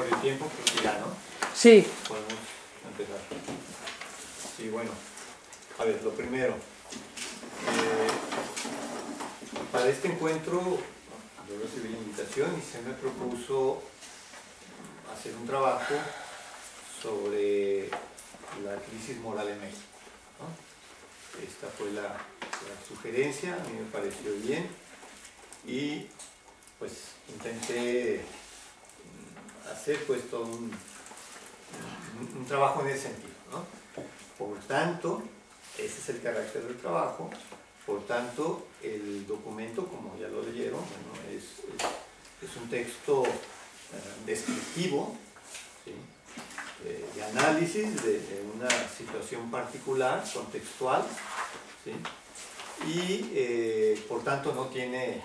Por el tiempo, pues ya, ¿no? Sí. Podemos empezar. Sí, bueno. A ver, lo primero. Para este encuentro, yo recibí la invitación y se me propuso hacer un trabajo sobre la crisis moral en México, ¿no? Esta fue la sugerencia, a mí me pareció bien y pues intenté hacer pues todo un trabajo en ese sentido, ¿no? Por tanto, ese es el carácter del trabajo. Por tanto, el documento, como ya lo leyeron, bueno, es un texto descriptivo, ¿sí? De análisis de una situación particular, contextual, ¿sí? Y por tanto no tiene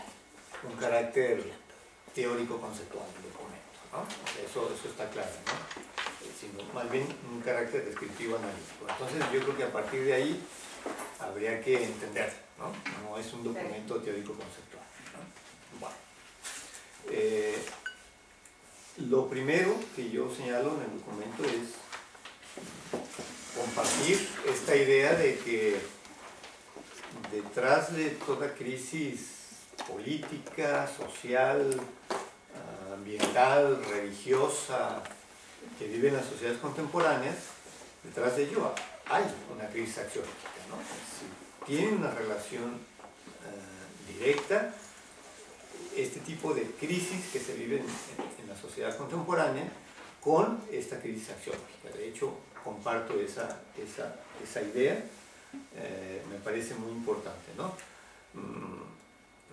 un carácter teórico-conceptual del documento, ¿no? Eso está claro, ¿no? Sino más bien un carácter descriptivo analítico. Entonces yo creo que a partir de ahí habría que entender, ¿no? No es un documento teórico-conceptual, ¿no? Bueno, lo primero que yo señalo en el documento es compartir esta idea de que detrás de toda crisis política, social, ambiental, religiosa que viven las sociedades contemporáneas, detrás de ello hay una crisis axiológica, ¿no? Es decir, tiene una relación directa este tipo de crisis que se viven en la sociedad contemporánea con esta crisis axiológica. De hecho, comparto esa idea, me parece muy importante, ¿no?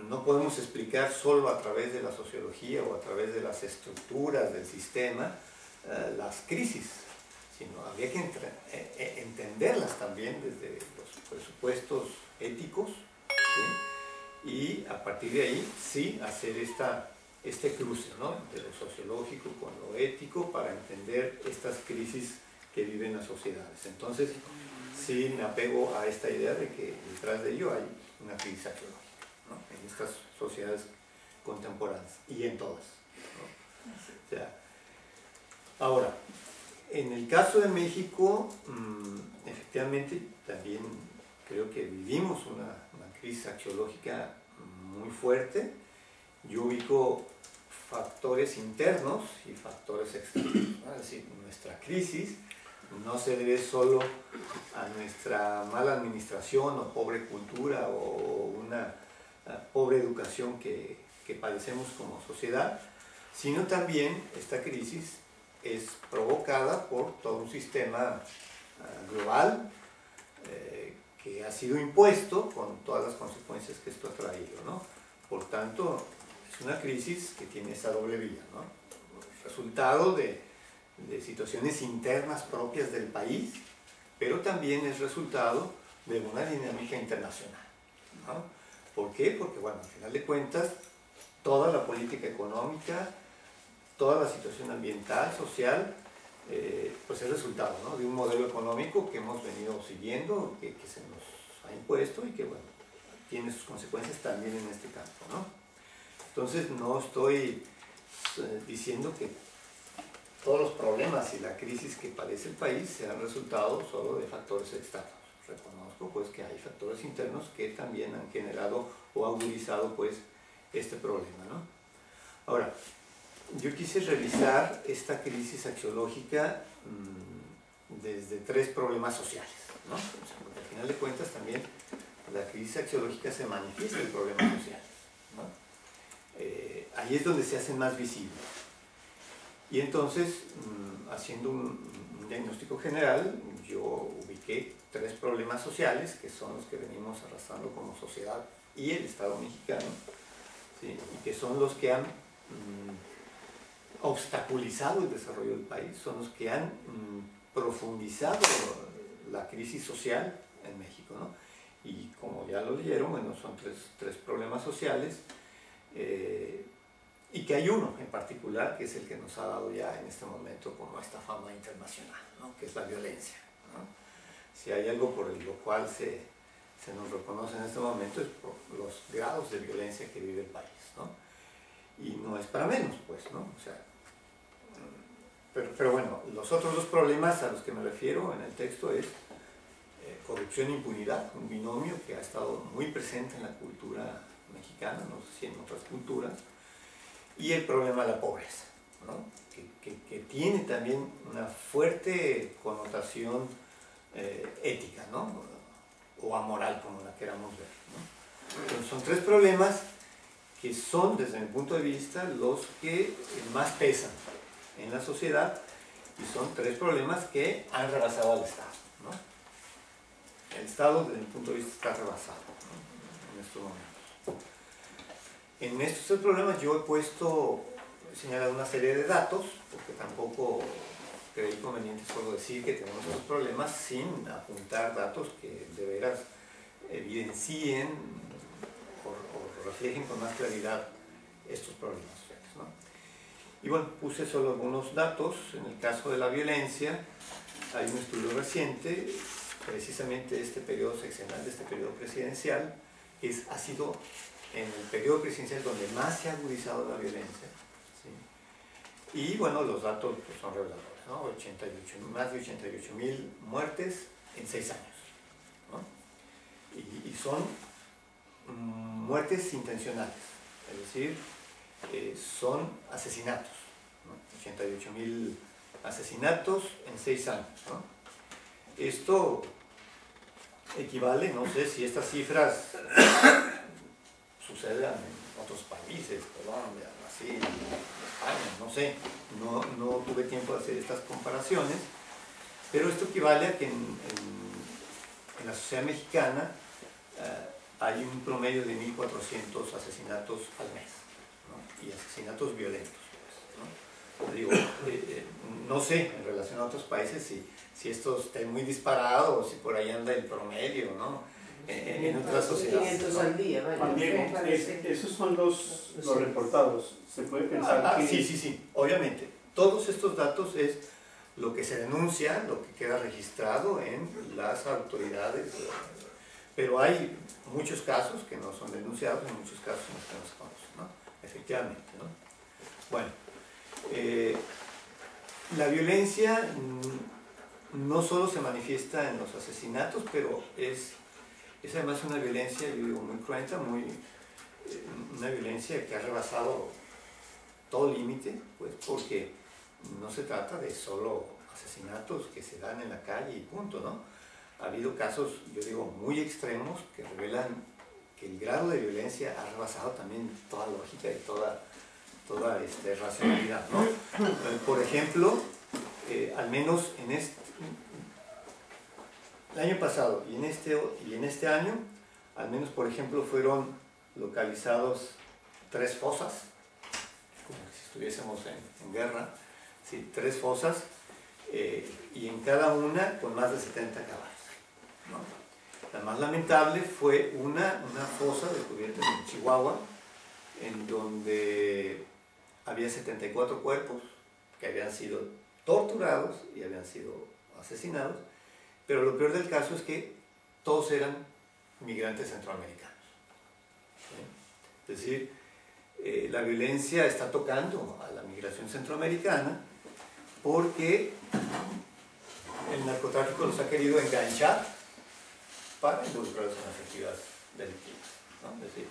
No podemos explicar solo a través de la sociología o a través de las estructuras del sistema las crisis, sino habría que entenderlas también desde los presupuestos éticos, ¿sí? Y a partir de ahí sí hacer este cruce, ¿no? De lo sociológico con lo ético para entender estas crisis que viven las sociedades. Entonces sí me apego a esta idea de que detrás de ello hay una crisis axiológica, ¿no? En estas sociedades contemporáneas y en todas, ¿no? O sea, ahora, en el caso de México, efectivamente también creo que vivimos una crisis axiológica muy fuerte. Yo ubico factores internos y factores externos, ¿no? Es decir, nuestra crisis no se debe solo a nuestra mala administración o pobre cultura o una pobre educación que padecemos como sociedad, sino también esta crisis es provocada por todo un sistema global que ha sido impuesto con todas las consecuencias que esto ha traído, ¿no? Por tanto, es una crisis que tiene esa doble vía, ¿no? Resultado de situaciones internas propias del país, pero también es resultado de una dinámica internacional, ¿no? ¿Por qué? Porque, bueno, al final de cuentas, toda la política económica, toda la situación ambiental, social, pues es resultado, ¿no? De un modelo económico que hemos venido siguiendo, que se nos ha impuesto y que, bueno, tiene sus consecuencias también en este campo, ¿no? Entonces no estoy diciendo que todos los problemas y la crisis que padece el país sean resultado solo de factores externos. Reconozco pues que hay factores internos que también han generado o agudizado pues este problema, ¿no? Ahora, yo quise revisar esta crisis axiológica desde tres problemas sociales, ¿no? O sea, porque al final de cuentas también la crisis axiológica se manifiesta en problemas sociales, ¿no? Ahí es donde se hacen más visibles. Y entonces, haciendo un diagnóstico general, yo ubiqué tres problemas sociales que son los que venimos arrastrando como sociedad y el Estado mexicano, ¿sí? Y que son los que han obstaculizado el desarrollo del país, son los que han profundizado la crisis social en México, ¿no? Y como ya lo leyeron, bueno, son tres problemas sociales, y que hay uno en particular que es el que nos ha dado ya en este momento como esta fama internacional, ¿no? Que es la violencia, ¿no? Si hay algo por lo cual se nos reconoce en este momento es por los grados de violencia que vive el país, ¿no? Y no es para menos, pues, ¿no? O sea, pero bueno, los otros dos problemas a los que me refiero en el texto es corrupción e impunidad, un binomio que ha estado muy presente en la cultura mexicana, no sé si en otras culturas, y el problema de la pobreza, ¿no? que tiene también una fuerte connotación ética, ¿no? O amoral, como la queramos ver, ¿no? Entonces, son tres problemas que son, desde mi punto de vista, los que más pesan en la sociedad, y son tres problemas que han rebasado al Estado, ¿no? El Estado, desde mi punto de vista, está rebasado, ¿no? En estos momentos. En estos tres problemas yo he señalado una serie de datos, porque tampoco creí conveniente solo decir que tenemos estos problemas sin apuntar datos que de veras evidencien o reflejen con más claridad estos problemas, ¿no? Y bueno, puse solo algunos datos. En el caso de la violencia, hay un estudio reciente, precisamente de este periodo sexenal, de este periodo presidencial, que ha sido en el periodo presidencial donde más se ha agudizado la violencia, ¿sí? Y bueno, los datos pues, son reveladores, ¿no? Más de 88,000 muertes en 6 años, ¿no? Y son muertes intencionales, es decir, son asesinatos, ¿no? 88,000 asesinatos en 6 años, ¿no? Esto equivale, no sé si estas cifras sucedan en otros países, Colombia, Brasil, España, no sé, no tuve tiempo de hacer estas comparaciones, pero esto equivale a que en la sociedad mexicana hay un promedio de 1.400 asesinatos al mes, ¿no? Y asesinatos violentos, pues, ¿no? Digo, no sé, en relación a otros países, si esto esté muy disparado o si por ahí anda el promedio, ¿no? En otras sociedades, 500 al día, vaya. Juan Diego, esos son los reportados. Se puede pensar que... Sí, obviamente. Todos estos datos es lo que se denuncia, lo que queda registrado en las autoridades, pero hay muchos casos que no son denunciados y muchos casos en los que no se conocen, ¿no? Efectivamente, ¿no? Bueno, la violencia no solo se manifiesta en los asesinatos, pero es además una violencia, yo digo, muy cruenta, una violencia que ha rebasado todo límite, pues porque no se trata de solo asesinatos que se dan en la calle y punto, ¿no? Ha habido casos, yo digo, muy extremos que revelan que el grado de violencia ha rebasado también toda lógica y toda racionalidad, ¿no? Por ejemplo, al menos en el año pasado y en este año, al menos por ejemplo, fueron localizados 3 fosas, como si estuviésemos en guerra, ¿sí? 3 fosas, y en cada una con más de 70 caballos, ¿no? La más lamentable fue una fosa descubierta en Chihuahua, en donde había 74 cuerpos que habían sido torturados y habían sido asesinados, pero lo peor del caso es que todos eran migrantes centroamericanos, ¿sí? Es decir, la violencia está tocando a la migración centroamericana porque el narcotráfico los ha querido enganchar para involucrarlos en las actividades delictivas, ¿no? Es decir,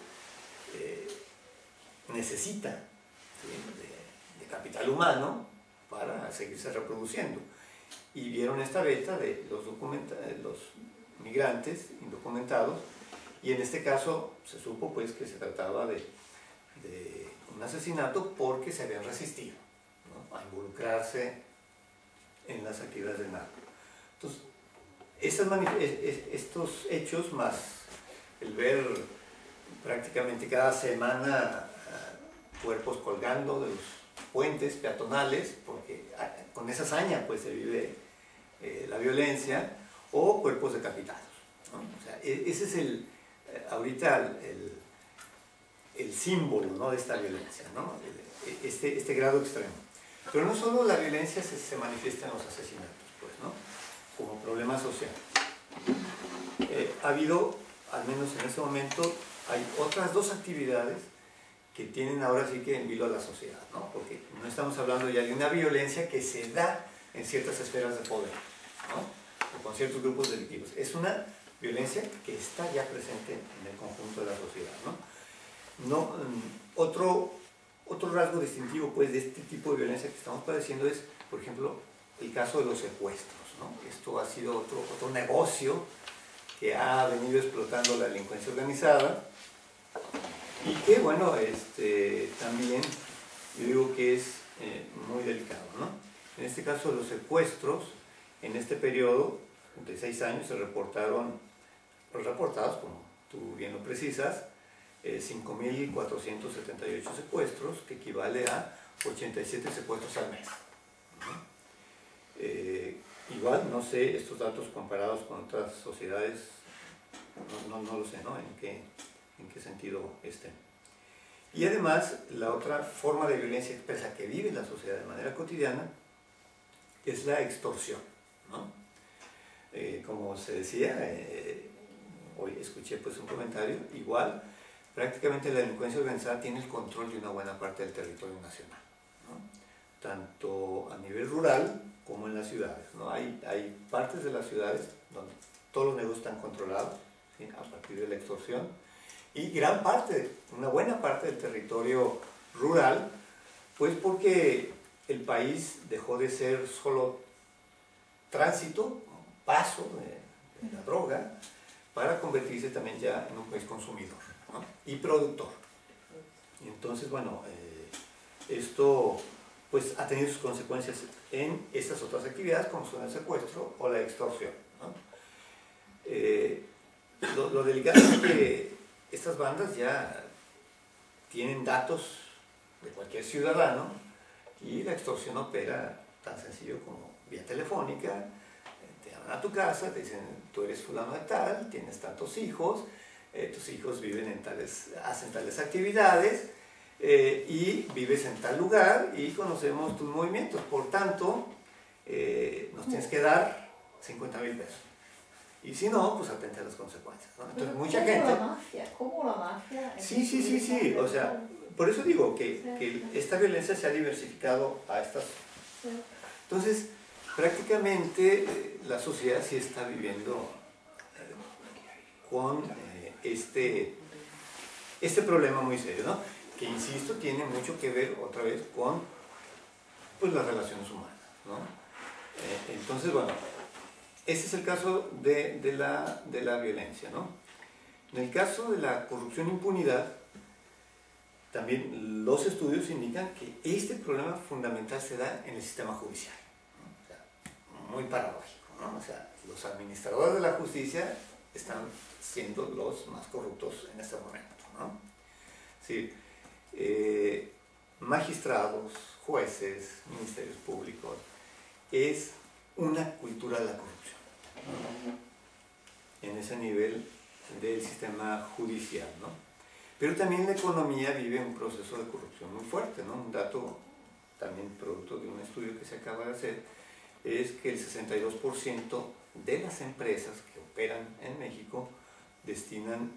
necesita, ¿sí? de capital humano para seguirse reproduciendo. Y vieron esta beta de los migrantes indocumentados, y en este caso se supo pues que se trataba de un asesinato porque se habían resistido, ¿no? A involucrarse en las actividades del narco. Entonces, estos hechos, más el ver prácticamente cada semana cuerpos colgando de los puentes peatonales, porque con esa hazaña pues se vive la violencia, o cuerpos decapitados, ¿no? O sea, ese es ahorita el símbolo, ¿no? De esta violencia, ¿no? Este grado extremo. Pero no solo la violencia se manifiesta en los asesinatos, pues, ¿no? Como problema social. Ha habido, al menos en este momento, hay otras 2 actividades que tienen ahora sí que en vilo a la sociedad, ¿no? Porque no estamos hablando ya de una violencia que se da en ciertas esferas de poder, ¿no? O con ciertos grupos delictivos. Es una violencia que está ya presente en el conjunto de la sociedad, ¿no? No, otro rasgo distintivo pues, de este tipo de violencia que estamos padeciendo es, por ejemplo, el caso de los secuestros, ¿no? Esto ha sido otro negocio que ha venido explotando la delincuencia organizada y que, bueno, también yo digo que es muy delicado, ¿no? En este caso de los secuestros, en este periodo de 6 años se reportados, como tú bien lo precisas, 5.478 secuestros, que equivale a 87 secuestros al mes, ¿no? Igual, no sé, estos datos comparados con otras sociedades, no lo sé, ¿no? En qué sentido estén. Y además, la otra forma de violencia expresa que vive la sociedad de manera cotidiana es la extorsión, ¿no? Como se decía, hoy escuché pues un comentario, igual, prácticamente la delincuencia organizada tiene el control de una buena parte del territorio nacional, ¿no? Tanto a nivel rural como en las ciudades, ¿no? Hay partes de las ciudades donde todos los negocios están controlados, ¿sí? A partir de la extorsión, y gran parte, una buena parte del territorio rural, pues porque el país dejó de ser solo tránsito, paso de la droga, para convertirse también ya en un país consumidor, ¿no? Y productor. Y entonces, bueno, esto pues ha tenido sus consecuencias en estas otras actividades como son el secuestro o la extorsión, ¿no? Lo delicado es que estas bandas ya tienen datos de cualquier ciudadano y la extorsión opera tan sencillo como vía telefónica. Te llaman a tu casa, te dicen, tú eres fulano de tal, tienes tantos hijos, tus hijos viven hacen tales actividades y vives en tal lugar y conocemos tus movimientos, por tanto nos tienes que dar 50.000 pesos. Y si no, pues atente a las consecuencias, ¿no? Entonces mucha gente... ¿Cómo la mafia? Sí, o sea, por eso digo que esta violencia se ha diversificado a estas... Entonces, prácticamente la sociedad sí está viviendo con este problema muy serio, ¿no? Que, insisto, tiene mucho que ver otra vez con pues, las relaciones humanas, ¿no? Entonces, bueno, ese es el caso de la violencia, ¿no? En el caso de la corrupción e impunidad, también los estudios indican que este problema fundamental se da en el sistema judicial, ¿no? O sea, muy paradójico, ¿no? O sea, los administradores de la justicia están siendo los más corruptos en este momento, ¿no? Sí, magistrados, jueces, ministerios públicos, es una cultura de la corrupción, ¿no? En ese nivel del sistema judicial, ¿no? Pero también la economía vive un proceso de corrupción muy fuerte, ¿no? Un dato también producto de un estudio que se acaba de hacer es que el 62% de las empresas que operan en México destinan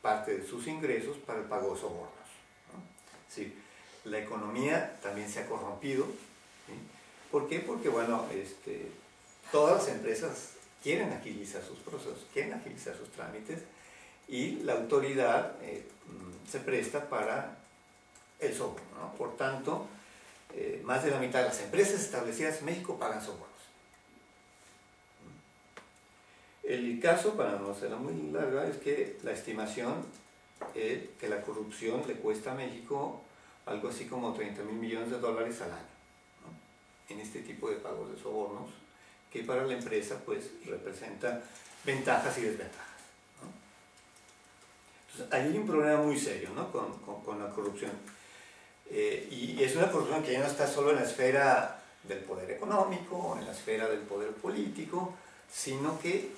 parte de sus ingresos para el pago de sobornos, ¿no? Sí, la economía también se ha corrompido, ¿sí? ¿Por qué? Porque, bueno, todas las empresas quieren agilizar sus procesos, quieren agilizar sus trámites y la autoridad se presta para el soborno, ¿no? Por tanto, más de la mitad de las empresas establecidas en México pagan sobornos. El caso, para no hacerla muy larga, es que la estimación es que la corrupción le cuesta a México algo así como 30.000 millones de dólares al año, ¿no? En este tipo de pagos de sobornos, que para la empresa pues representa ventajas y desventajas, ¿no? Entonces, hay un problema muy serio, ¿no? con la corrupción. Y es una corrupción que ya no está solo en la esfera del poder económico, en la esfera del poder político, sino que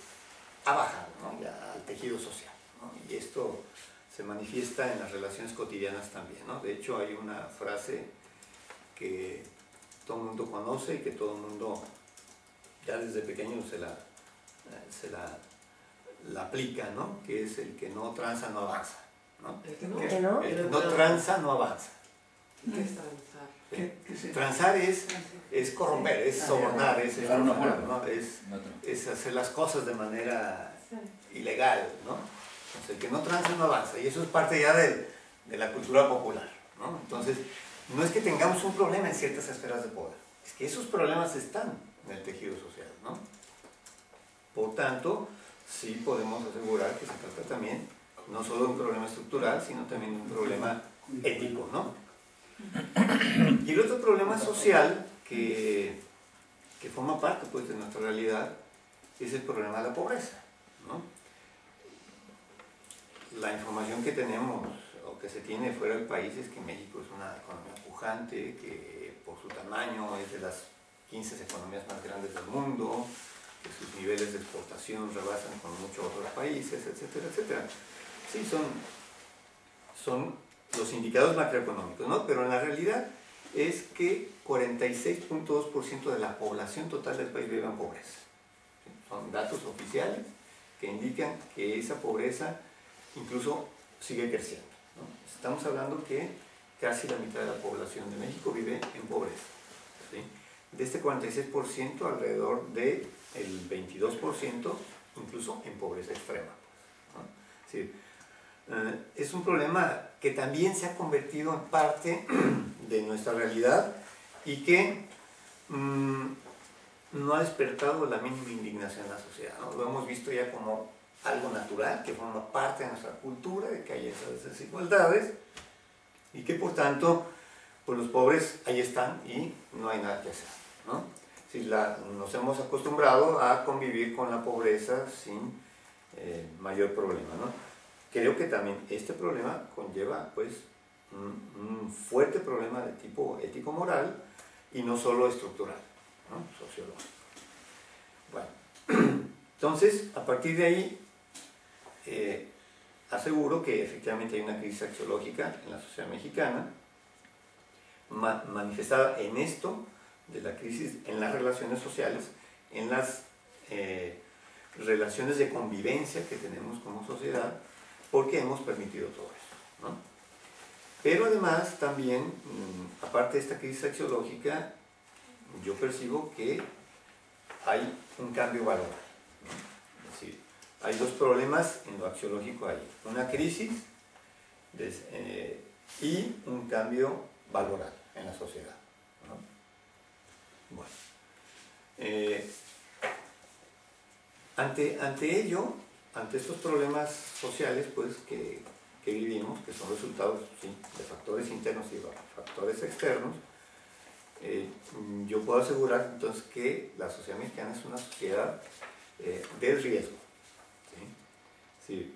ha bajado, ¿no? Ya al tejido social, ¿no? Y esto se manifiesta en las relaciones cotidianas también, ¿no? De hecho, hay una frase que todo el mundo conoce y que todo el mundo ya desde pequeño se la aplica, ¿no? Que es el que no tranza no avanza, ¿no? ¿El que no? ¿Que no? El que no tranza no avanza. ¿Qué es transar? Transar es corromper, es sobornar, es Llegar a un acuerdo. ¿no? Es hacer las cosas de manera ilegal, ¿no? Entonces, el que no tranza no avanza, y eso es parte ya de la cultura popular, ¿no? Entonces, no es que tengamos un problema en ciertas esferas de poder, es que esos problemas están en el tejido social, ¿no? Por tanto, sí podemos asegurar que se trata también no solo de un problema estructural, sino también de un problema ético, ¿no? Y el otro problema social que forma parte, pues, de nuestra realidad es el problema de la pobreza, ¿no? La información que tenemos o que se tiene fuera del país es que México es una economía pujante, que por su tamaño es de las 15 economías más grandes del mundo, que sus niveles de exportación rebasan con muchos otros países, etcétera, etcétera. Sí, son los indicadores macroeconómicos, ¿no? Pero en la realidad es que 46.2% de la población total del país vive en pobreza. ¿Sí? Son datos oficiales que indican que esa pobreza incluso sigue creciendo, ¿no? Estamos hablando que casi la mitad de la población de México vive en pobreza, ¿sí? De este 46%, alrededor del 22% incluso en pobreza extrema, ¿no? Sí. Es un problema que también se ha convertido en parte de nuestra realidad y que no ha despertado la mínima indignación en la sociedad, ¿no? Lo hemos visto ya como algo natural, que forma parte de nuestra cultura, de que hay esas desigualdades y que por tanto pues los pobres ahí están y no hay nada que hacer, ¿no? Si nos hemos acostumbrado a convivir con la pobreza sin mayor problema, ¿no? Creo que también este problema conlleva pues un fuerte problema de tipo ético-moral y no solo estructural, ¿no? Sociológico. Bueno, entonces a partir de ahí aseguro que efectivamente hay una crisis axiológica en la sociedad mexicana manifestada en esto de la crisis en las relaciones sociales, en las relaciones de convivencia que tenemos como sociedad, porque hemos permitido todo esto, ¿no? Pero además también, aparte de esta crisis axiológica, yo percibo que hay un cambio valoral, ¿no? Es decir, hay dos problemas en lo axiológico ahí, una crisis y un cambio valoral en la sociedad, ¿no? Bueno, ante ello, ante estos problemas sociales pues, que vivimos, que son resultados, ¿sí?, de factores internos y factores externos, yo puedo asegurar entonces que la sociedad mexicana es una sociedad de riesgo, ¿sí? Sí,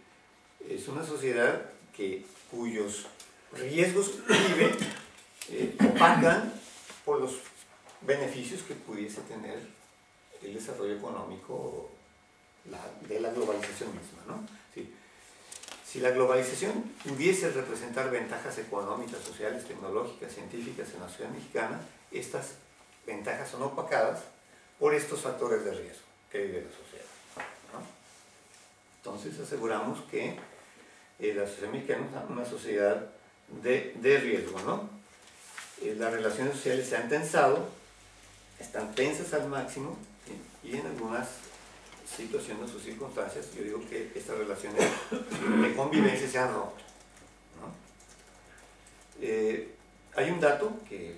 es una sociedad cuyos riesgos opacan por los beneficios que pudiese tener el desarrollo económico de la globalización misma, ¿no? Sí. Si la globalización pudiese representar ventajas económicas, sociales, tecnológicas, científicas en la sociedad mexicana, estas ventajas son opacadas por estos factores de riesgo que vive la sociedad, ¿no? Entonces aseguramos que la sociedad mexicana es una sociedad de riesgo, ¿no? Las relaciones sociales se han tensado, están tensas al máximo, ¿sí? Y en algunas situaciones o circunstancias, yo digo que estas relaciones de convivencia se han roto, ¿no? Hay un dato que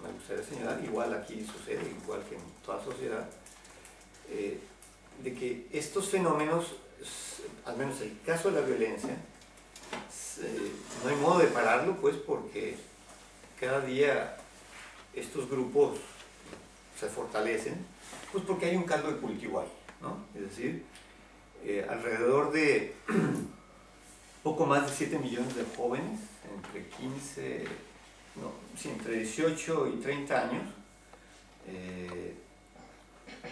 me gustaría señalar, igual aquí sucede, igual que en toda sociedad, de que estos fenómenos, al menos el caso de la violencia, no hay modo de pararlo, pues, porque cada día estos grupos se fortalecen, pues porque hay un caldo de cultivo ahí, ¿no? Es decir, alrededor de poco más de 7 millones de jóvenes entre 18 y 30 años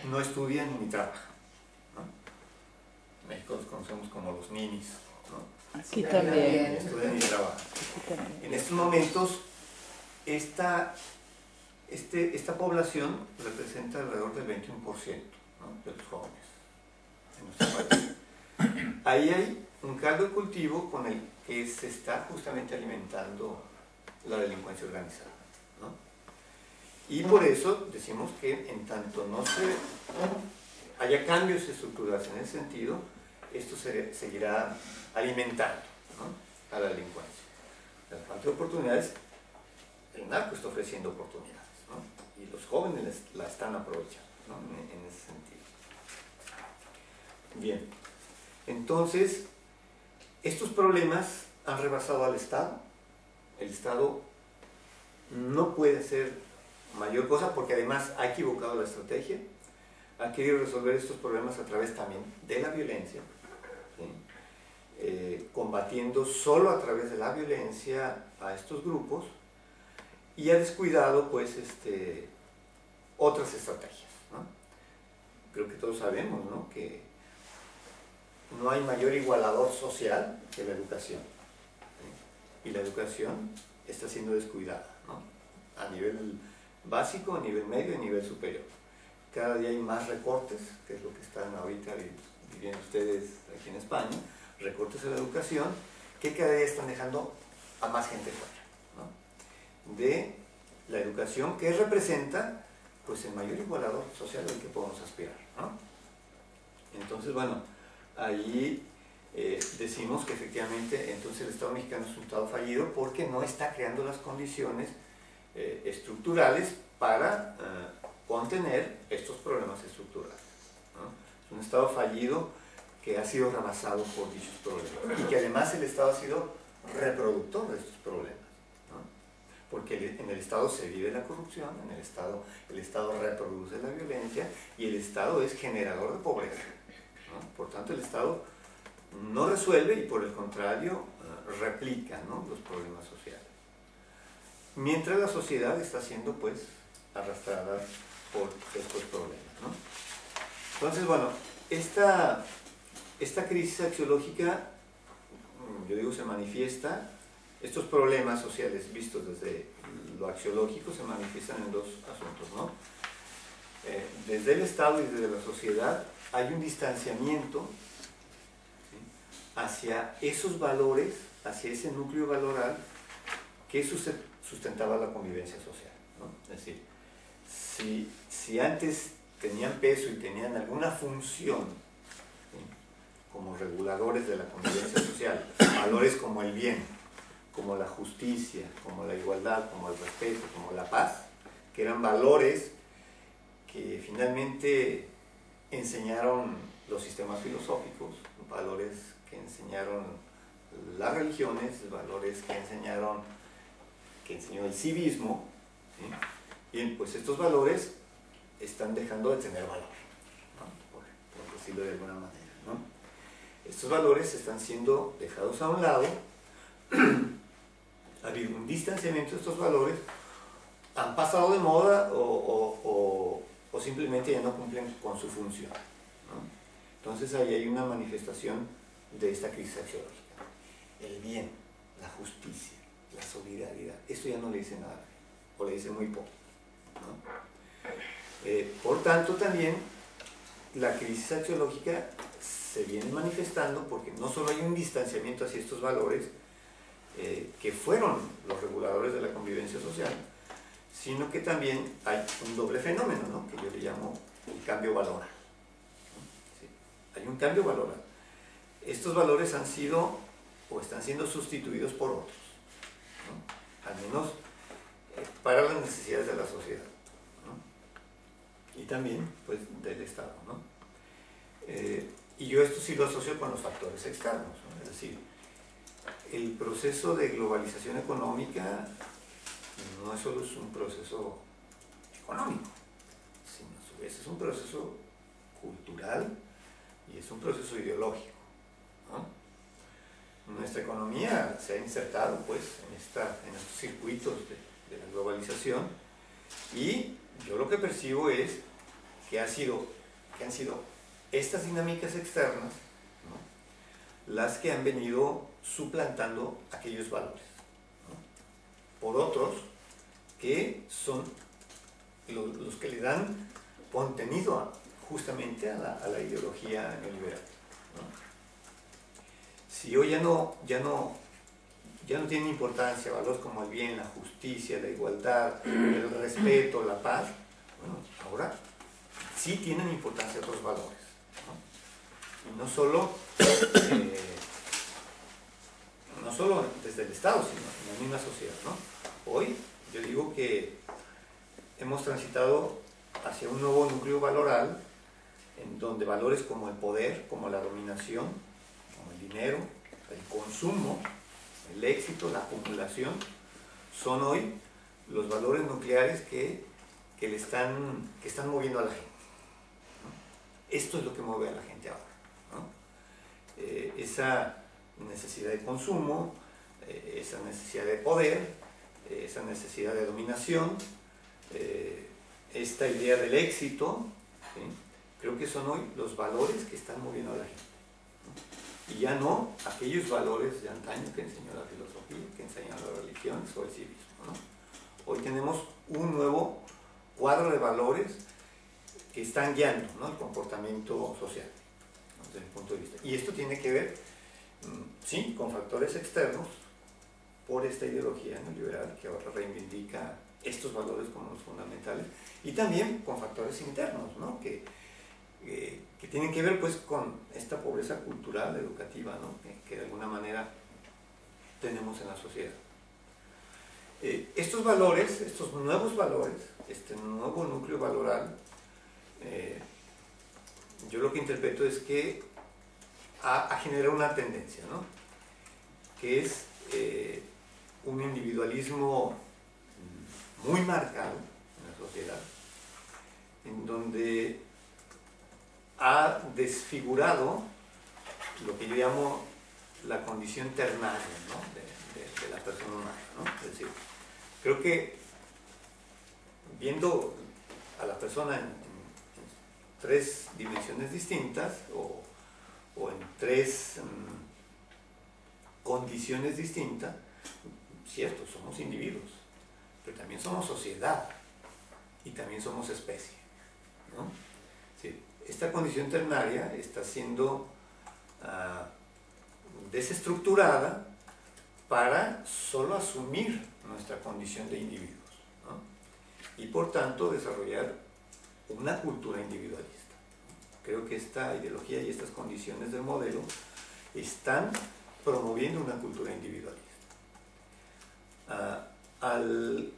no estudian ni trabajan, ¿no? En México los conocemos como los ninis, ¿no? Aquí también. Ni estudian ni trabajan. En estos momentos esta población representa alrededor del 21%, ¿no?, de los jóvenes en nuestro país. Ahí hay un caldo de cultivo con el que se está justamente alimentando la delincuencia organizada, ¿no? Y por eso decimos que en tanto no haya cambios estructurales en ese sentido, esto seguirá alimentando, ¿no?, a la delincuencia. La falta de oportunidades, el narco está ofreciendo oportunidades, ¿no?, y los jóvenes la están aprovechando, ¿no?, en ese sentido. Bien, entonces, estos problemas han rebasado al Estado. El Estado no puede hacer mayor cosa porque además ha equivocado la estrategia, ha querido resolver estos problemas a través también de la violencia, ¿sí?, combatiendo solo a través de la violencia a estos grupos, y ha descuidado pues otras estrategias, ¿no? Creo que todos sabemos, ¿no?, que no hay mayor igualador social que la educación, ¿sí?, y la educación está siendo descuidada, ¿no?, a nivel básico, a nivel medio y a nivel superior. Cada día hay más recortes, que es lo que están ahorita viviendo ustedes aquí en España, recortes en la educación, que cada día están dejando a más gente fuera, ¿no?, de la educación, que representa pues el mayor igualador social al que podemos aspirar, ¿no? Entonces, bueno, allí decimos que efectivamente entonces el Estado mexicano es un Estado fallido porque no está creando las condiciones estructurales para contener estos problemas estructurales, ¿no? Es un Estado fallido que ha sido rebasado por dichos problemas, y que además el Estado ha sido reproductor de estos problemas, ¿no?, porque en el Estado se vive la corrupción, en el Estado reproduce la violencia, y el Estado es generador de pobreza, ¿no? Por tanto, el Estado no resuelve y por el contrario replica, ¿no?, los problemas sociales, mientras la sociedad está siendo pues arrastrada por estos problemas, ¿no? Entonces, bueno, esta crisis axiológica, yo digo, se manifiesta, estos problemas sociales vistos desde lo axiológico se manifiestan en dos asuntos, ¿no? Desde el Estado y desde la sociedad hay un distanciamiento, ¿sí?, hacia esos valores, hacia ese núcleo valoral que sustentaba la convivencia social, ¿no? Es decir, si antes tenían peso y tenían alguna función, ¿sí?, como reguladores de la convivencia social, valores como el bien, como la justicia, como la igualdad, como el respeto, como la paz, que eran valores que finalmente enseñaron los sistemas filosóficos, valores que enseñaron las religiones, valores que enseñó el civismo, ¿sí? Bien, pues estos valores están dejando de tener valor, ¿no?, por decirlo de alguna manera, ¿no? Estos valores están siendo dejados a un lado, ha habido un distanciamiento de estos valores, han pasado de moda o simplemente ya no cumplen con su función, ¿no? Entonces ahí hay una manifestación de esta crisis axiológica. El bien, la justicia, la solidaridad, esto ya no le dice nada, o le dice muy poco, ¿no? Por tanto, también la crisis axiológica se viene manifestando porque no solo hay un distanciamiento hacia estos valores, que fueron los reguladores de la convivencia social, sino que también hay un doble fenómeno, ¿no?, que yo le llamo el cambio valoral, ¿no? Sí, hay un cambio valoral. Estos valores han sido o están siendo sustituidos por otros, ¿no?, al menos para las necesidades de la sociedad, ¿no?, y también pues del Estado, ¿no? Y yo esto sí lo asocio con los factores externos, ¿no? Es decir, el proceso de globalización económica no es solo un proceso económico, sino a su vez es un proceso cultural y es un proceso ideológico, ¿no? Nuestra economía se ha insertado pues en estos circuitos de la globalización, y yo lo que percibo es que han sido estas dinámicas externas, ¿no?, las que han venido suplantando aquellos valores, ¿no?, por otros que son los que le dan contenido justamente a la ideología neoliberal, ¿no? Si hoy ya no ya no tienen importancia, valores como el bien, la justicia, la igualdad, el respeto, la paz. Bueno, ahora sí tienen importancia otros valores, ¿no? Y no solo desde el Estado, sino en la misma sociedad, ¿no? Hoy yo digo que hemos transitado hacia un nuevo núcleo valoral en donde valores como el poder, como la dominación, como el dinero, el consumo, el éxito, la acumulación, son hoy los valores nucleares que están moviendo a la gente, ¿no? Esto es lo que mueve a la gente ahora, ¿no? Esa necesidad de consumo, esa necesidad de poder, esa necesidad de dominación, esta idea del éxito, ¿sí? Creo que son hoy los valores que están moviendo a la gente, ¿no? Y ya no aquellos valores de antaño que enseñó la filosofía, que enseñan las religiones o el civismo, ¿no? Hoy tenemos un nuevo cuadro de valores que están guiando, ¿no?, el comportamiento social, ¿no?, desde mi punto de vista. Y esto tiene que ver, sí, con factores externos, por esta ideología neoliberal que ahora reivindica estos valores como los fundamentales, y también con factores internos, ¿no?, que tienen que ver pues con esta pobreza cultural, educativa, ¿no?, que de alguna manera tenemos en la sociedad. Estos valores, estos nuevos valores, este nuevo núcleo valoral, yo lo que interpreto es que ha generado una tendencia, ¿no?, que es un individualismo muy marcado en la sociedad, en donde ha desfigurado lo que yo llamo la condición ternaria, ¿no?, de la persona humana, ¿no? Es decir, creo que viendo a la persona en tres dimensiones distintas o en tres condiciones distintas, cierto, somos individuos, pero también somos sociedad y también somos especie, ¿no? Sí, esta condición ternaria está siendo desestructurada para solo asumir nuestra condición de individuos, ¿no?, y por tanto desarrollar una cultura individualista. Creo que esta ideología y estas condiciones del modelo están promoviendo una cultura individualista. Al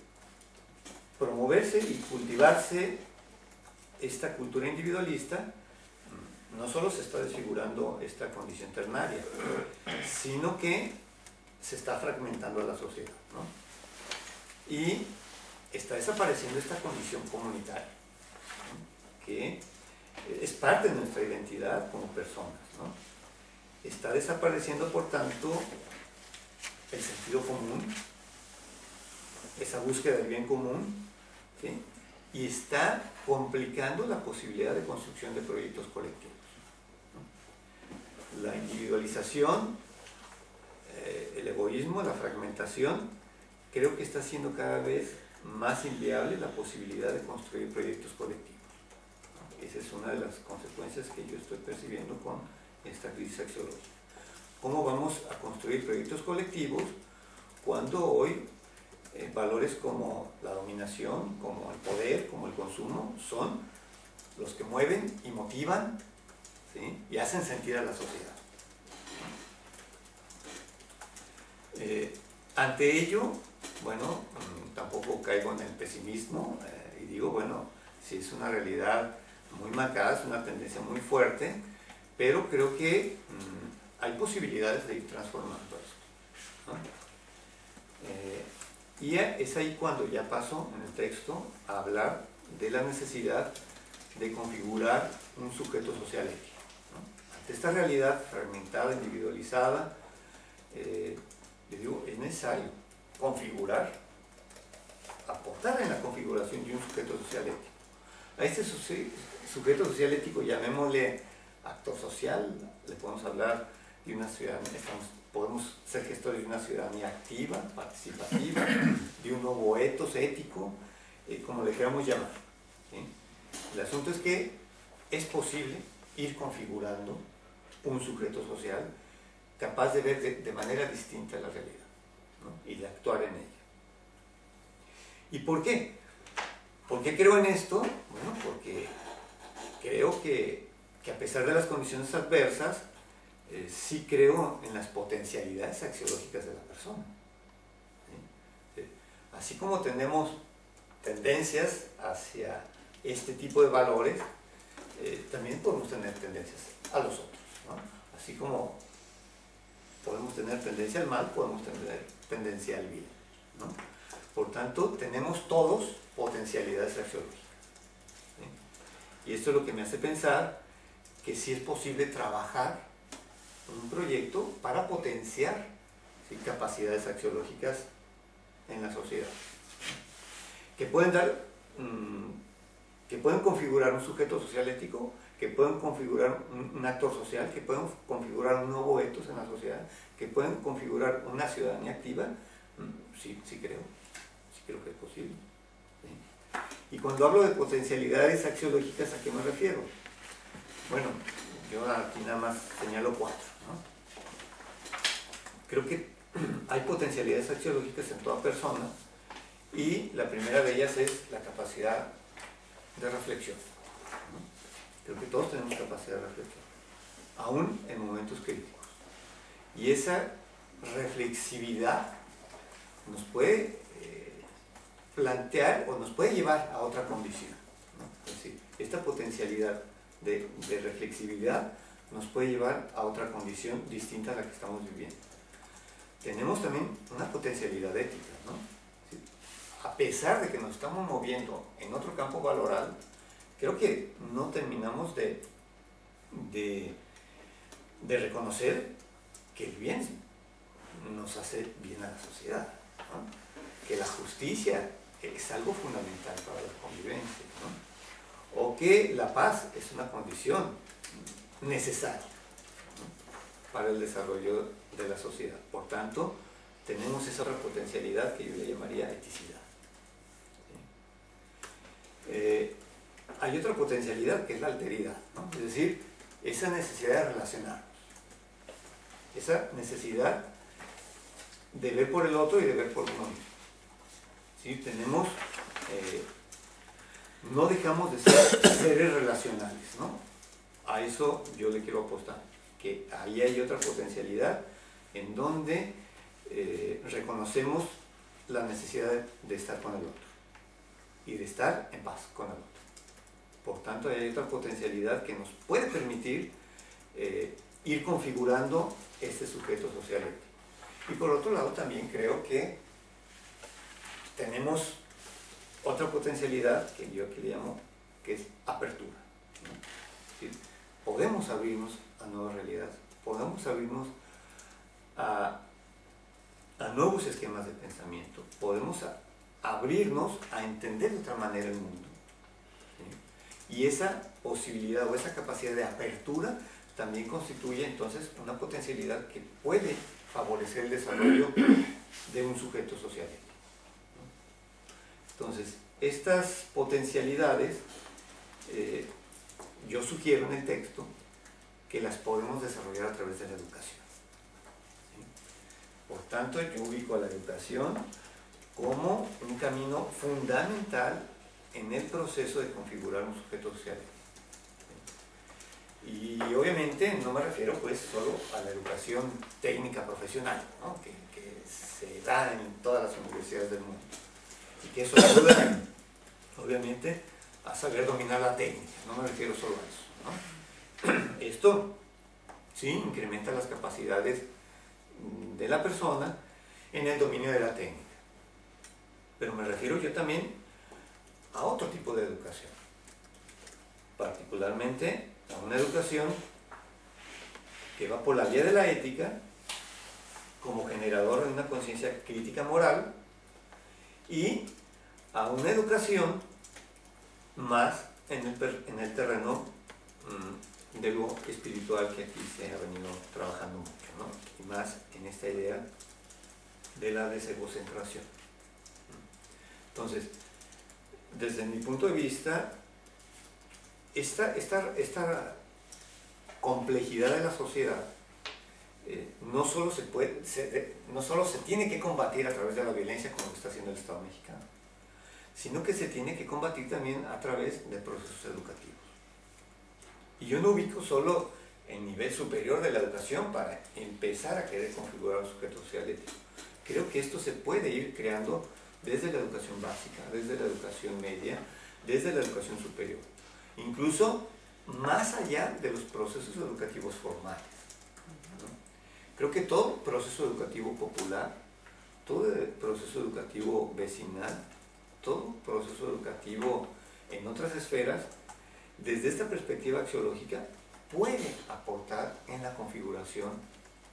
promoverse y cultivarse esta cultura individualista, no solo se está desfigurando esta condición ternaria, sino que se está fragmentando a la sociedad, ¿no?, y está desapareciendo esta condición comunitaria, ¿no?, que es parte de nuestra identidad como personas, ¿no? Está desapareciendo, por tanto, el sentido común, esa búsqueda del bien común, ¿sí?, y está complicando la posibilidad de construcción de proyectos colectivos, ¿no? La individualización, el egoísmo, la fragmentación, creo que está haciendo cada vez más inviable la posibilidad de construir proyectos colectivos, ¿no? Esa es una de las consecuencias que yo estoy percibiendo con esta crisis axiológica. ¿Cómo vamos a construir proyectos colectivos cuando hoy valores como la dominación, como el poder, como el consumo, son los que mueven y motivan, ¿sí?, y hacen sentir a la sociedad? Ante ello, bueno, tampoco caigo en el pesimismo y digo, bueno, sí es una realidad muy marcada, es una tendencia muy fuerte, pero creo que hay posibilidades de ir transformando esto, ¿no? Y es ahí cuando ya paso en el texto a hablar de la necesidad de configurar un sujeto social ético, ¿no? Ante esta realidad fragmentada, individualizada, le digo, es necesario configurar, aportar en la configuración de un sujeto social ético. A este sujeto social ético, llamémosle actor social, le podemos hablar de una ciudadanía, podemos ser gestores de una ciudadanía activa, participativa, de un nuevo etos ético, como le queramos llamar, ¿sí? El asunto es que es posible ir configurando un sujeto social capaz de ver de manera distinta la realidad. ¿no? Y de actuar en ella. ¿Y por qué? ¿Por qué creo en esto? Bueno, porque creo que a pesar de las condiciones adversas, sí creo en las potencialidades axiológicas de la persona. ¿Sí? Así como tenemos tendencias hacia este tipo de valores, también podemos tener tendencias a los otros, ¿no? Así como podemos tener tendencia al mal, podemos tener tendencia al bien, ¿no? Por tanto, tenemos todos potencialidades axiológicas, ¿sí? Y esto es lo que me hace pensar que sí es posible trabajar en un proyecto para potenciar, ¿sí?, capacidades axiológicas en la sociedad, que pueden dar, que pueden configurar un sujeto social ético, que pueden configurar un actor social, que pueden configurar un nuevo etos en la sociedad, que pueden configurar una ciudadanía activa. Sí creo que es posible, ¿sí? Y cuando hablo de potencialidades axiológicas, ¿a qué me refiero? Bueno, yo aquí nada más señalo 4, ¿no? Creo que hay potencialidades axiológicas en toda persona, y la primera de ellas es la capacidad de reflexión, ¿no? Creo que todos tenemos capacidad de reflexión, aún en momentos críticos. Y esa reflexividad nos puede plantear o nos puede llevar a otra condición, ¿no? Es decir, esta potencialidad de reflexividad nos puede llevar a otra condición distinta a la que estamos viviendo. Tenemos también una potencialidad ética, ¿no? ¿Sí? A pesar de que nos estamos moviendo en otro campo valoral, creo que no terminamos de reconocer que el bien nos hace bien a la sociedad, ¿no? Que la justicia es algo fundamental para la convivencia, ¿no? O que la paz es una condición necesaria, ¿no?, para el desarrollo de la sociedad. Por tanto, tenemos esa potencialidad que yo le llamaría eticidad, ¿sí? Hay otra potencialidad que es la alteridad, ¿no? Es decir, esa necesidad de relacionarnos, esa necesidad de ver por el otro y de ver por uno mismo, ¿sí? Tenemos, no dejamos de ser seres relacionales, ¿no? A eso yo le quiero apostar, que ahí hay otra potencialidad en donde reconocemos la necesidad de estar con el otro y de estar en paz con el otro. Por tanto, hay otra potencialidad que nos puede permitir ir configurando este sujeto social ético. Y por otro lado, también creo que tenemos otra potencialidad que yo aquí le llamo, que es apertura, ¿no? Es decir, podemos abrirnos a nuevas realidades, podemos abrirnos a nuevos esquemas de pensamiento, podemos abrirnos a entender de otra manera el mundo, ¿sí? Y esa posibilidad o esa capacidad de apertura también constituye entonces una potencialidad que puede favorecer el desarrollo de un sujeto social, ¿no? Entonces, estas potencialidades, yo sugiero en el texto que las podemos desarrollar a través de la educación, ¿sí? Por tanto, yo ubico a la educación como un camino fundamental en el proceso de configurar un sujeto social. Y obviamente no me refiero pues solo a la educación técnica profesional, ¿no?, que se da en todas las universidades del mundo, y que eso ayuda obviamente a saber dominar la técnica. No me refiero solo a eso, ¿no? Esto sí incrementa las capacidades de la persona en el dominio de la técnica, pero me refiero yo también a otro tipo de educación, particularmente a una educación que va por la vía de la ética como generador de una conciencia crítica moral, y a una educación más en el terreno de lo espiritual, que aquí se ha venido trabajando mucho, ¿no?, y más en esta idea de la desegocentración. Entonces, desde mi punto de vista, esta complejidad de la sociedad no solo se tiene que combatir a través de la violencia como lo está haciendo el Estado mexicano, sino que se tiene que combatir también a través de procesos educativos. Y yo no ubico solo el nivel superior de la educación para empezar a querer configurar un sujeto social ético. Creo que esto se puede ir creando desde la educación básica, desde la educación media, desde la educación superior, incluso más allá de los procesos educativos formales, ¿no? Creo que todo proceso educativo popular, todo proceso educativo vecinal, todo proceso educativo en otras esferas, desde esta perspectiva axiológica, puede aportar en la configuración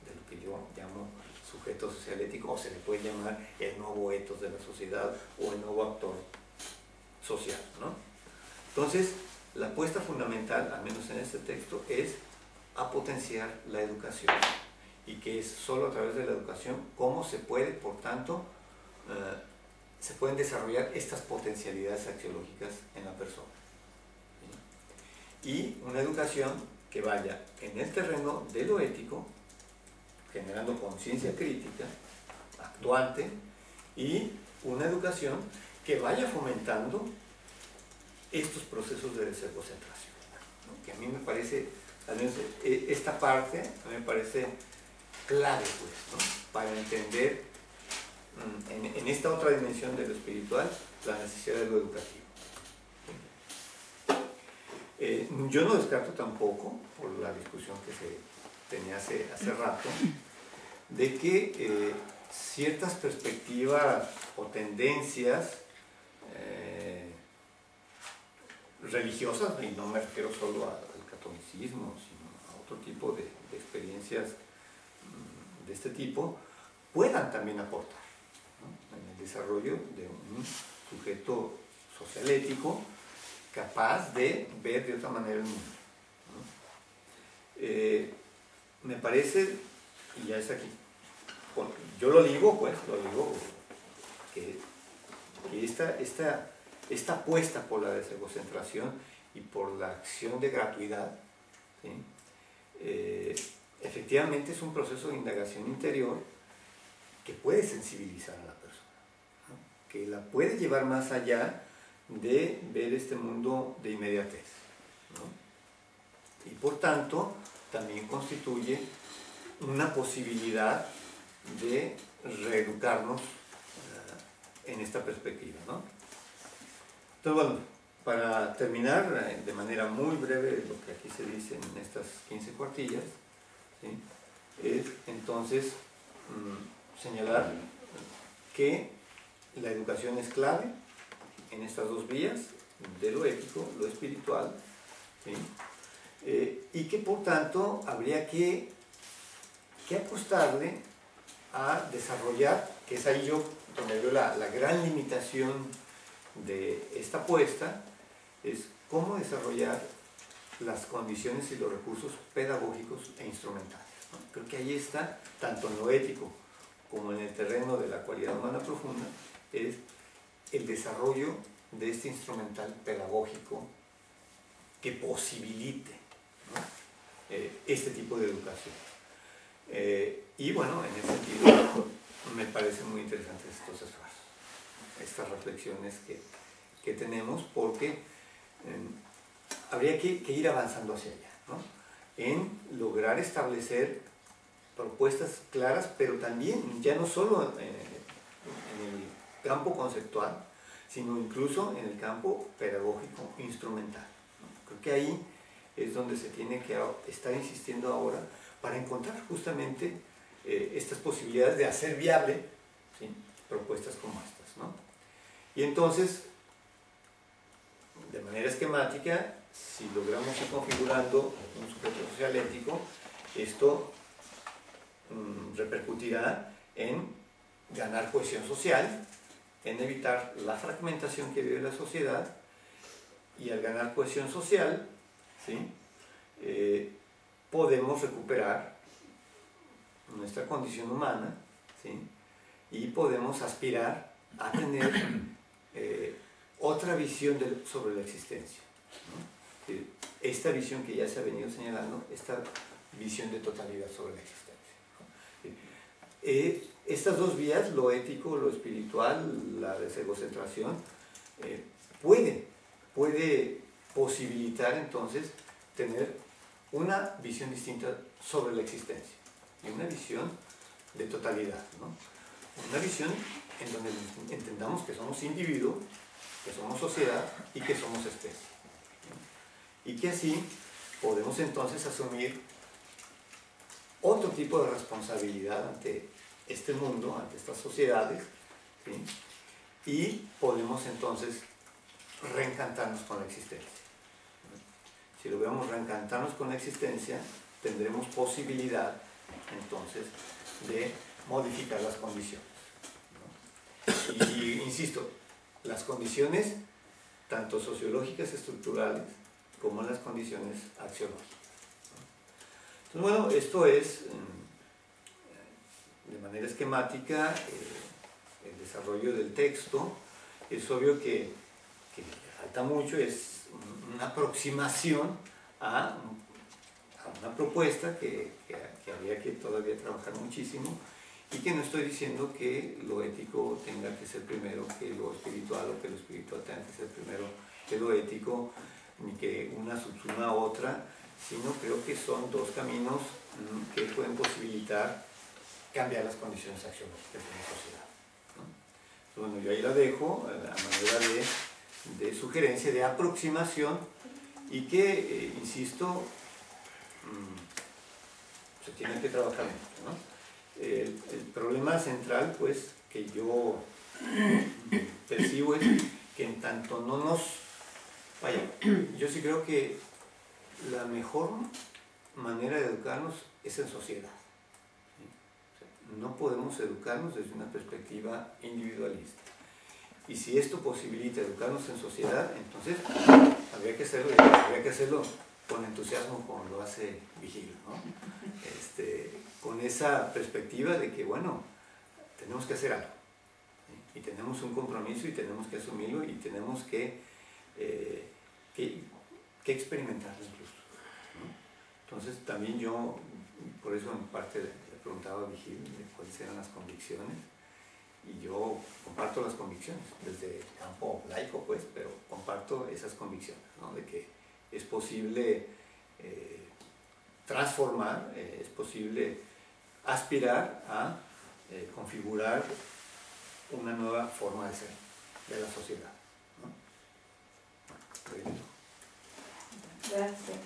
de lo que yo llamo sujeto social ético, o se le puede llamar el nuevo etos de la sociedad o el nuevo actor social, ¿no? Entonces, la apuesta fundamental, al menos en este texto, es a potenciar la educación, y que es solo a través de la educación cómo se puede, por tanto, se pueden desarrollar estas potencialidades axiológicas en la persona. ¿Sí? Y una educación que vaya en el terreno de lo ético, generando conciencia crítica, actuante, y una educación que vaya fomentando estos procesos de desegocentración, ¿no? Que a mí me parece, al menos esta parte, a mí me parece clave, pues, ¿no? Para entender en esta otra dimensión de lo espiritual la necesidad de lo educativo. Yo no descarto tampoco, por la discusión que se tenía hace rato, de que ciertas perspectivas o tendencias religiosas, y no me refiero solo al catolicismo, sino a otro tipo de experiencias de este tipo, puedan también aportar, ¿no? En el desarrollo de un sujeto social ético capaz de ver de otra manera el mundo, ¿no? Me parece, y ya es aquí, yo lo digo que esta apuesta por la desegocentración y por la acción de gratuidad, ¿sí? Efectivamente es un proceso de indagación interior que puede sensibilizar a la persona, ¿no? Que la puede llevar más allá de ver este mundo de inmediatez, ¿no? Y por tanto también constituye una posibilidad de reeducarnos en esta perspectiva, ¿no? Entonces, bueno, para terminar de manera muy breve lo que aquí se dice en estas 15 cuartillas, ¿sí? Es entonces señalar que la educación es clave en estas dos vías, de lo ético, lo espiritual, ¿sí? Y que por tanto habría que apostarle a desarrollar, que es ahí donde veo la gran limitación de esta apuesta, es cómo desarrollar las condiciones y los recursos pedagógicos e instrumentales, ¿no? Creo que ahí está, tanto en lo ético como en el terreno de la cualidad humana profunda, es el desarrollo de este instrumental pedagógico que posibilite, ¿no? Este tipo de educación. Y bueno, en ese sentido me parecen muy interesantes estos esfuerzos, estas reflexiones que tenemos, porque habría que ir avanzando hacia allá, ¿no? En lograr establecer propuestas claras, pero también ya no solo en el campo conceptual, sino incluso en el campo pedagógico instrumental, ¿no? Creo que ahí es donde se tiene que estar insistiendo ahora para encontrar justamente estas posibilidades de hacer viable, ¿sí? Propuestas como estas, ¿no? Y entonces, de manera esquemática, si logramos ir configurando un sujeto social ético, esto repercutirá en ganar cohesión social, en evitar la fragmentación que vive la sociedad, y al ganar cohesión social, ¿sí? Podemos recuperar nuestra condición humana, ¿sí? Y podemos aspirar a tener otra visión sobre la existencia, ¿no? Esta visión que ya se ha venido señalando, esta visión de totalidad sobre la existencia. estas dos vías, lo ético, lo espiritual, la desegocentración, puede posibilitar entonces tener una visión distinta sobre la existencia y una visión de totalidad, ¿no? Una visión en donde entendamos que somos individuos, que somos sociedad y que somos especie, ¿no? Y que así podemos entonces asumir otro tipo de responsabilidad ante este mundo, ante estas sociedades, ¿sí? Y podemos entonces reencantarnos con la existencia. Si logramos reencantarnos con la existencia, tendremos posibilidad entonces de modificar las condiciones, ¿no? Y insisto, las condiciones tanto sociológicas, estructurales, como las condiciones axiológicas. Entonces, bueno, esto es de manera esquemática el desarrollo del texto. Es obvio que falta mucho, es una aproximación a una propuesta que habría que todavía trabajar muchísimo, y que no estoy diciendo que lo ético tenga que ser primero que lo espiritual, o que lo espiritual tenga que ser primero que lo ético, ni que una subsuma a otra, sino creo que son dos caminos que pueden posibilitar cambiar las condiciones axiológicas de la sociedad, ¿no? Bueno, yo ahí la dejo a manera de sugerencia, de aproximación, y que, insisto, se tiene que trabajar mucho, ¿no? El problema central, pues, que yo percibo es que en tanto no nos... Vaya, yo sí creo que la mejor manera de educarnos es en sociedad. No podemos educarnos desde una perspectiva individualista. Y si esto posibilita educarnos en sociedad, entonces habría que hacerlo con entusiasmo, como lo hace Vigil, ¿no? Con esa perspectiva de que, bueno, tenemos que hacer algo, ¿sí? Y tenemos un compromiso y tenemos que asumirlo, y tenemos que experimentarlo incluso, ¿no? Entonces también yo, por eso en parte le preguntaba a Vigil de cuáles eran las convicciones, y yo comparto las convicciones, desde el campo laico, pues, pero comparto esas convicciones, ¿no? De que es posible transformar, es posible aspirar a configurar una nueva forma de ser de la sociedad, ¿no? Gracias.